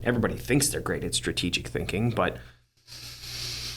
everybody thinks they're great at strategic thinking, but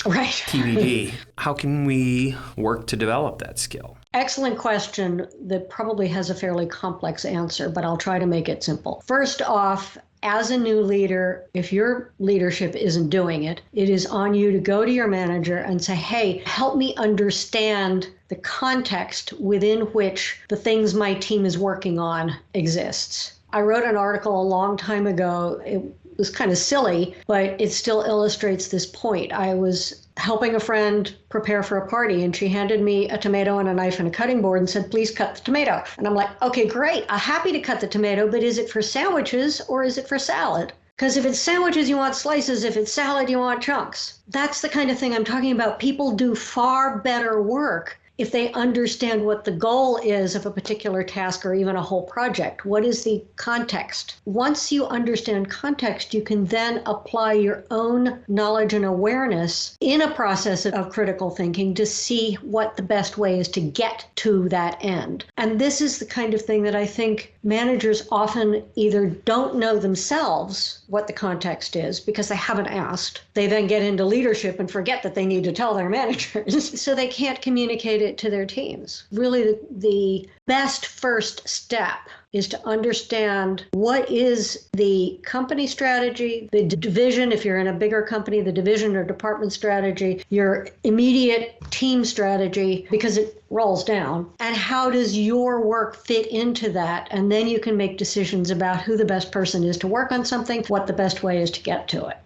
right. TBD. How can we work to develop that skill? Excellent question that probably has a fairly complex answer, but I'll try to make it simple. First off, as a new leader, if your leadership isn't doing it, it is on you to go to your manager and say, hey, help me understand the context within which the things my team is working on exists. I wrote an article a long time ago. It was kind of silly, but it still illustrates this point. I was helping a friend prepare for a party, and she handed me a tomato and a knife and a cutting board and said, please cut the tomato. And I'm like, okay, great. I'm happy to cut the tomato, but is it for sandwiches or is it for salad? Because if it's sandwiches, you want slices. If it's salad, you want chunks. That's the kind of thing I'm talking about. People do far better work if they understand what the goal is of a particular task or even a whole project. What is the context? Once you understand context, you can then apply your own knowledge and awareness in a process of critical thinking to see what the best way is to get to that end. And this is the kind of thing that I think managers often either don't know themselves what the context is because they haven't asked. They then get into leadership and forget that they need to tell their managers, so they can't communicate it to their teams. Really, the best first step is to understand what is the company strategy, the division, if you're in a bigger company, the division or department strategy, your immediate team strategy, because it rolls down, and how does your work fit into that? And then you can make decisions about who the best person is to work on something, what the best way is to get to it.